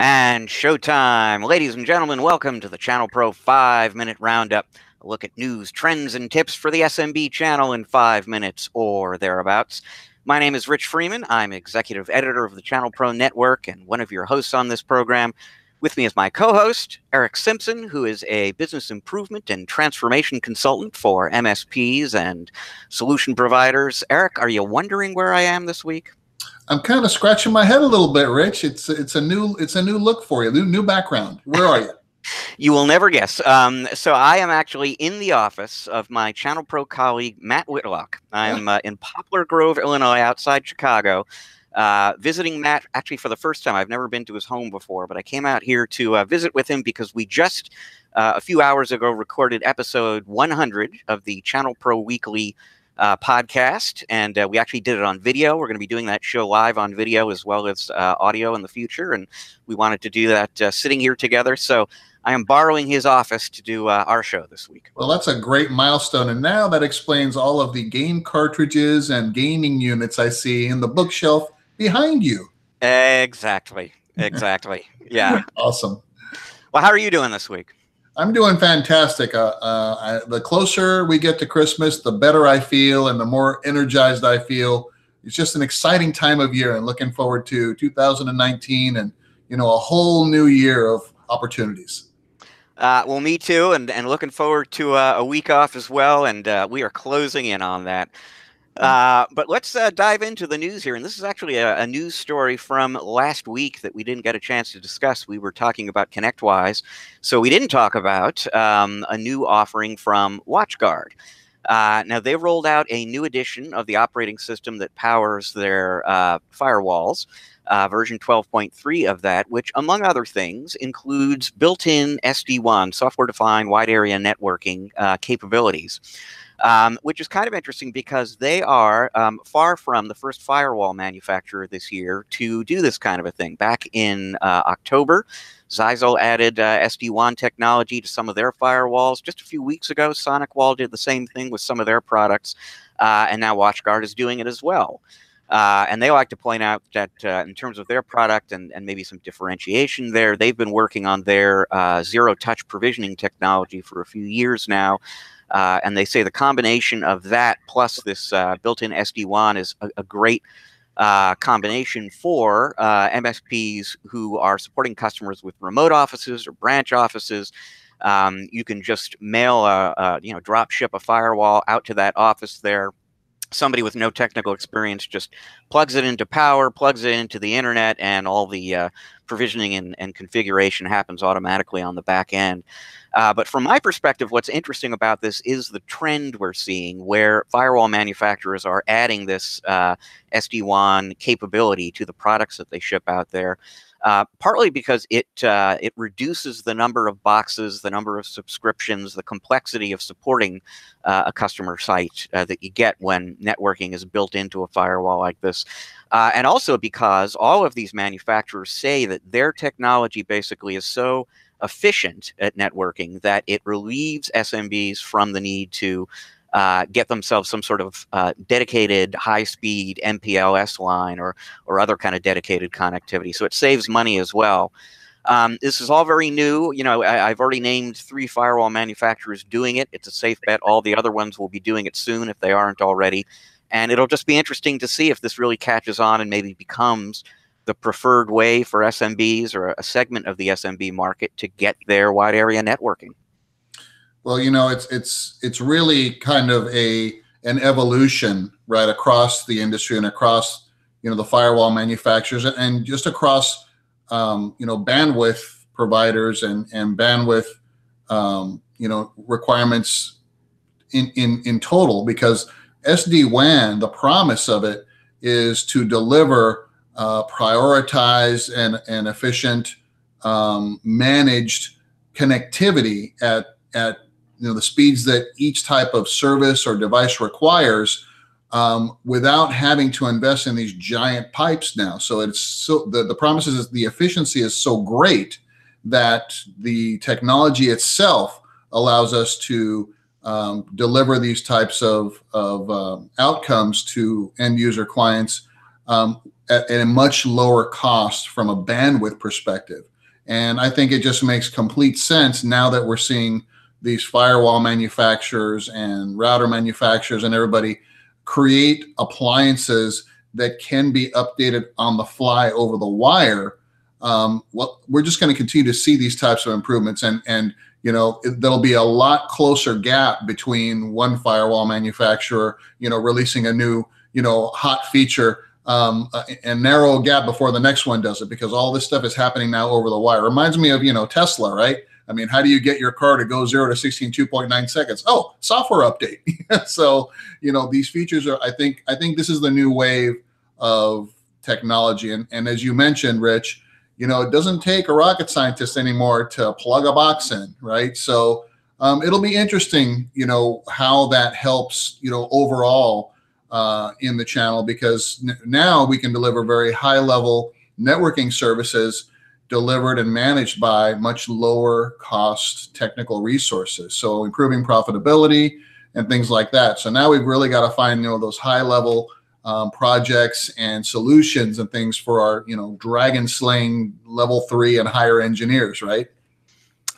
And showtime. Ladies and gentlemen, welcome to the ChannelPro 5-Minute Roundup. A look at news, trends, and tips for the SMB channel in 5 minutes or thereabouts. My name is Rich Freeman. I'm executive editor of the ChannelPro Network and one of your hosts on this program. With me is my co-host, Erick Simpson, who is a business improvement and transformation consultant for MSPs and solution providers. Erick, are you wondering where I am this week? I'm kind of scratching my head a little bit, Rich. It's a new look for you, new background. Where are you? You will never guess. So I am actually in the office of my ChannelPro colleague, Matt Whitlock. I'm in Poplar Grove, Illinois, outside Chicago, visiting Matt actually for the first time. I've never been to his home before, but I came out here to visit with him because we just, a few hours ago, recorded episode 100 of the ChannelPro Weekly podcast, and we actually did it on video. We're going to be doing that show live on video as well as audio in the future, and we wanted to do that sitting here together. So I am borrowing his office to do our show this week. Well, that's a great milestone, and now that explains all of the game cartridges and gaming units I see in the bookshelf behind you. Exactly. Yeah. Awesome. Well, how are you doing this week? I'm doing fantastic. The closer we get to Christmas, the better I feel and the more energized I feel. It's just an exciting time of year and looking forward to 2019 and, a whole new year of opportunities. Well, me too, and looking forward to a week off as well, and we are closing in on that. But let's dive into the news here. And this is actually a news story from last week that we didn't get a chance to discuss. We were talking about ConnectWise. So we didn't talk about a new offering from WatchGuard. Now, they rolled out a new edition of the operating system that powers their firewalls, version 12.3 of that, which, among other things, includes built-in SD-WAN, software-defined wide area networking capabilities. Which is kind of interesting because they are far from the first firewall manufacturer this year to do this kind of a thing. Back in October, Zyxel added SD-WAN technology to some of their firewalls. Just a few weeks ago, SonicWall did the same thing with some of their products, and now WatchGuard is doing it as well. And they like to point out that in terms of their product and maybe some differentiation there, they've been working on their zero-touch provisioning technology for a few years now. And they say the combination of that plus this built-in SD-WAN is a great combination for MSPs who are supporting customers with remote offices or branch offices. You can just mail drop ship a firewall out to that office there. Somebody with no technical experience just plugs it into power, plugs it into the internet, and all the provisioning and configuration happens automatically on the back end. But from my perspective, what's interesting about this is the trend we're seeing where firewall manufacturers are adding this SD-WAN capability to the products that they ship out there. Partly because it reduces the number of boxes, the number of subscriptions, the complexity of supporting a customer site that you get when networking is built into a firewall like this. And also because all of these manufacturers say that their technology basically is so efficient at networking that it relieves SMBs from the need to get themselves some sort of dedicated high-speed MPLS line or other kind of dedicated connectivity. So it saves money as well. This is all very new. I've already named 3 firewall manufacturers doing it. It's a safe bet. All the other ones will be doing it soon if they aren't already. And it'll just be interesting to see if this really catches on and maybe becomes the preferred way for SMBs or a segment of the SMB market to get their wide area networking. Well, it's really kind of an evolution right across the industry and across the firewall manufacturers and just across bandwidth providers and bandwidth requirements in total, because SD-WAN, the promise of it is to deliver prioritized and efficient managed connectivity at the speeds that each type of service or device requires, without having to invest in these giant pipes now. So the promise is the efficiency is so great that the technology itself allows us to deliver these types of outcomes to end user clients at a much lower cost from a bandwidth perspective. And I think it just makes complete sense now that we're seeing these firewall manufacturers and router manufacturers and everybody create appliances that can be updated on the fly over the wire. Well, we're just going to continue to see these types of improvements, and there'll be a lot closer gap between one firewall manufacturer, releasing a new, hot feature, and narrow gap before the next one does it, because all this stuff is happening now over the wire. Reminds me of, Tesla, right? I mean, how do you get your car to go 0 to 60 in 2.9 seconds? Oh, software update. So, these features are, I think this is the new wave of technology. And as you mentioned, Rich, it doesn't take a rocket scientist anymore to plug a box in, right? So it'll be interesting, how that helps, overall in the channel, because now we can deliver very high level networking services delivered and managed by much lower cost technical resources. So improving profitability and things like that. So now we've really got to find, those high level projects and solutions and things for our, dragon slaying level 3 and higher engineers, right?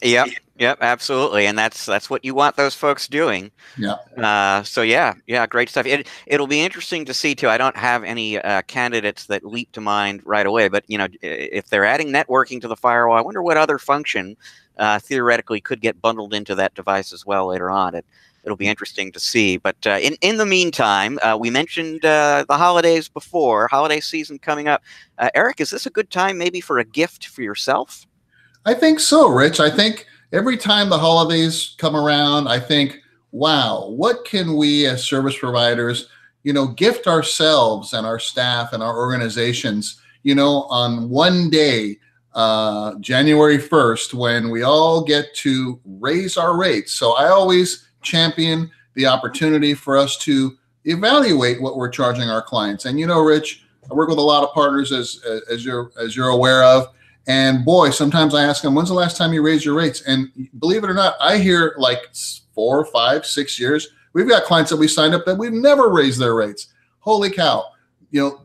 Yep, absolutely, and that's what you want those folks doing. Yeah. So yeah, great stuff. It'll be interesting to see too. I don't have any candidates that leap to mind right away, but if they're adding networking to the firewall, I wonder what other function theoretically could get bundled into that device as well later on. It'll be interesting to see. But in the meantime, we mentioned the holidays before, holiday season coming up. Erick, is this a good time maybe for a gift for yourself? I think so, Rich. I think every time the holidays come around, I think, wow, what can we as service providers, gift ourselves and our staff and our organizations, on one day, January 1st, when we all get to raise our rates. So I always champion the opportunity for us to evaluate what we're charging our clients. And, Rich, I work with a lot of partners as you're aware of. And boy, sometimes I ask them, when's the last time you raised your rates? And believe it or not, I hear like 4, 5, 6 years. We've got clients that we signed up that we've never raised their rates. Holy cow.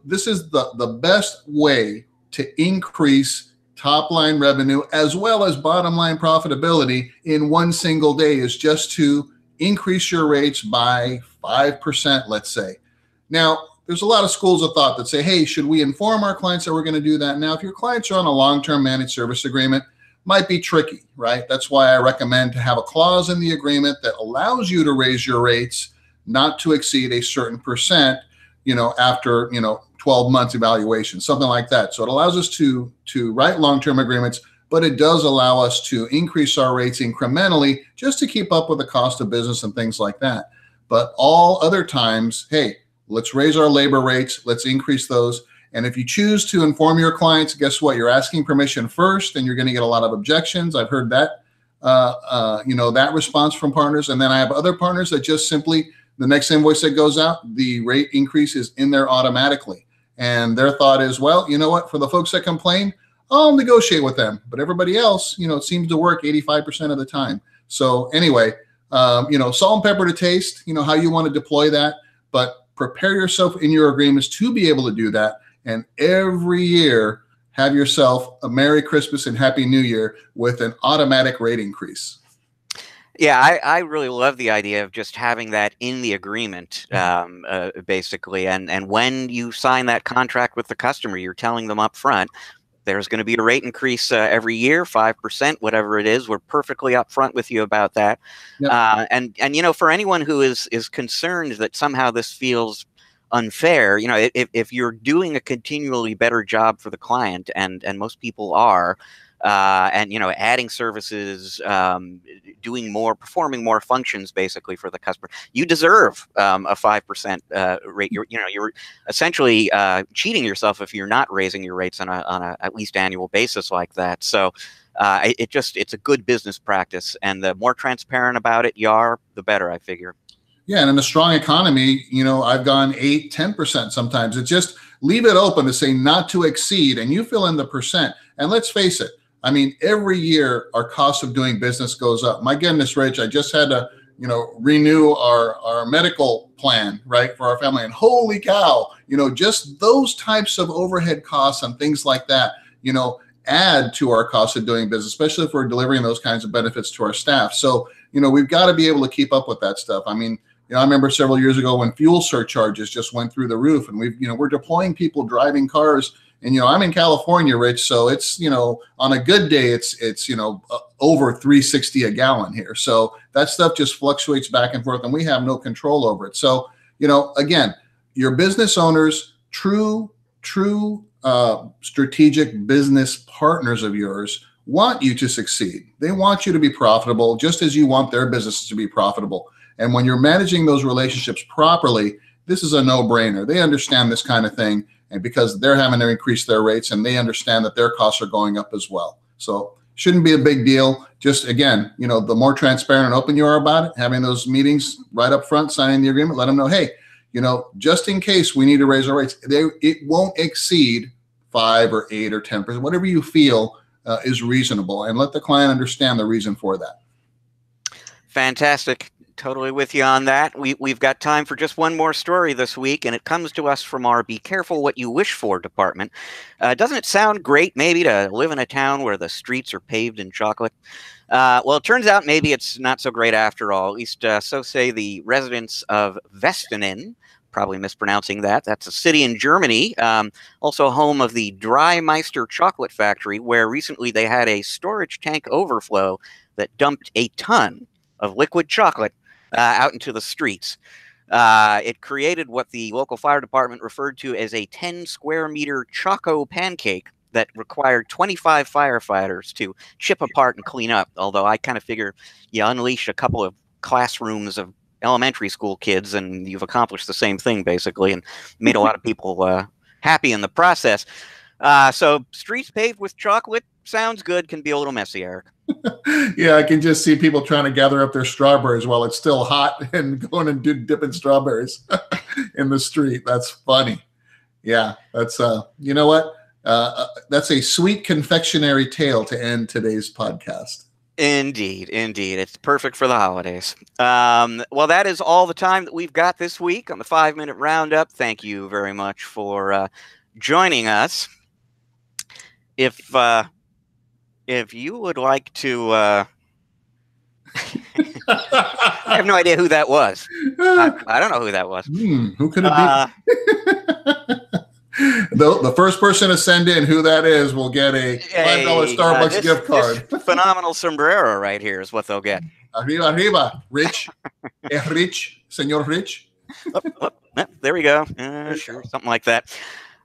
This is the best way to increase top line revenue as well as bottom line profitability in one single day, is just to increase your rates by 5%, let's say. Now, there's a lot of schools of thought that say, hey, should we inform our clients that we're going to do that? Now, if your clients are on a long-term managed service agreement, might be tricky, right? That's why I recommend to have a clause in the agreement that allows you to raise your rates not to exceed a certain percent, after, 12 months evaluation, something like that. So it allows us to write long-term agreements, but it does allow us to increase our rates incrementally just to keep up with the cost of business and things like that. But all other times, hey, let's raise our labor rates. Let's increase those. And if you choose to inform your clients, guess what? You're asking permission first, and you're going to get a lot of objections. I've heard that, that response from partners. And then I have other partners that just simply, the next invoice that goes out, the rate increase is in there automatically. And their thought is, well, you know what? For the folks that complain, I'll negotiate with them. But everybody else, it seems to work 85% of the time. So anyway, salt and pepper to taste, how you want to deploy that. But prepare yourself in your agreements to be able to do that. And every year, have yourself a Merry Christmas and Happy New Year with an automatic rate increase. Yeah, I really love the idea of just having that in the agreement, basically. And when you sign that contract with the customer, you're telling them up front, there's going to be a rate increase every year, 5%, whatever it is. We're perfectly upfront with you about that. Yep. And for anyone who is concerned that somehow this feels unfair, if you're doing a continually better job for the client, and most people are, and adding services, doing more, performing more functions basically for the customer, you deserve a 5% rate. You're essentially cheating yourself if you're not raising your rates on a at least annual basis like that. So it's a good business practice, and the more transparent about it you are, the better, I figure. Yeah, and in a strong economy, I've gone 8, 10% sometimes. It's just leave it open to say not to exceed, and you fill in the percent. And let's face it, I mean, every year our cost of doing business goes up. My goodness, Rich, I just had to renew our medical plan, right, for our family. And holy cow, just those types of overhead costs and things like that, add to our cost of doing business, especially if we're delivering those kinds of benefits to our staff. So, we've got to be able to keep up with that stuff. I mean, I remember several years ago when fuel surcharges just went through the roof, and we're deploying people driving cars. And, I'm in California, Rich. So it's, on a good day, it's over $3.60 a gallon here. So that stuff just fluctuates back and forth, and we have no control over it. So, again, your business owners, true strategic business partners of yours, want you to succeed. They want you to be profitable, just as you want their businesses to be profitable. And when you're managing those relationships properly, this is a no-brainer. They understand this kind of thing, and because they're having to increase their rates, and they understand that their costs are going up as well. So shouldn't be a big deal. Just, again, the more transparent and open you are about it, having those meetings right up front, signing the agreement, let them know, hey, just in case we need to raise our rates, it won't exceed 5 or 8 or 10%, whatever you feel is reasonable, and let the client understand the reason for that. Fantastic. Totally with you on that. We've got time for just one more story this week, and it comes to us from our Be Careful What You Wish For department. Doesn't it sound great, maybe, to live in a town where the streets are paved in chocolate? Well, it turns out maybe it's not so great after all. At least so say the residents of Vestinen. Probably mispronouncing that. That's a city in Germany, also home of the Dreimeister chocolate factory, where recently they had a storage tank overflow that dumped a ton of liquid chocolate out into the streets. It created what the local fire department referred to as a 10 square meter choco pancake that required 25 firefighters to chip apart and clean up. Although I kind of figure you unleash a couple of classrooms of elementary school kids and you've accomplished the same thing basically, and made a lot of people happy in the process. So streets paved with chocolate sounds good, can be a little messy, Eric. Yeah, I can just see people trying to gather up their strawberries while it's still hot and going and dipping strawberries in the street. That's funny. Yeah, that's you know what? That's a sweet confectionery tale to end today's podcast. Indeed, indeed. It's perfect for the holidays. Well, that is all the time that we've got this week on the 5-minute roundup. Thank you very much for joining us. If you would like to, I have no idea who that was. I don't know who that was. Who could it be? The first person to send in who that is will get a $5 Starbucks gift card. Phenomenal sombrero right here is what they'll get. Arriba, arriba, Rich. Rich, Señor Rich. There we go. Sure, something like that.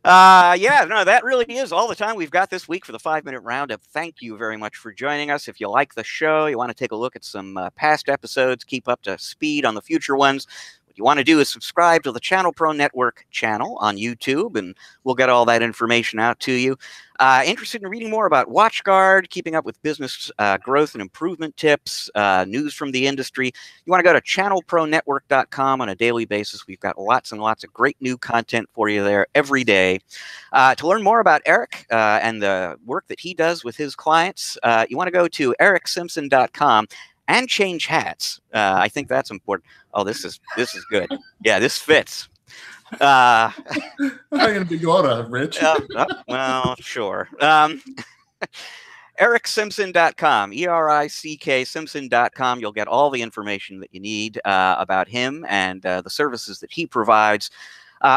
Yeah, no, that really is all the time we've got this week for the 5-minute roundup. Thank you very much for joining us. If you like the show, you want to take a look at some past episodes, keep up to speed on the future ones, what you want to do is subscribe to the ChannelPro Network channel on YouTube, and we'll get all that information out to you. Interested in reading more about WatchGuard, keeping up with business growth and improvement tips, news from the industry, you want to go to channelpronetwork.com on a daily basis. We've got lots and lots of great new content for you there every day. To learn more about Erick and the work that he does with his clients, you want to go to ericksimpson.com and change hats. I think that's important. Oh, this is good. Yeah, this fits. I'm going to be going Rich. Well, sure. ericksimpson.com, ERICK Simpson.com. You'll get all the information that you need about him and the services that he provides.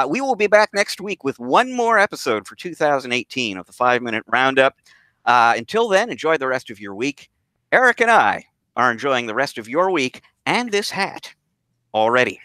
We will be back next week with one more episode for 2018 of the 5-minute roundup. Until then, enjoy the rest of your week. Erick and I are enjoying the rest of your week and this hat already.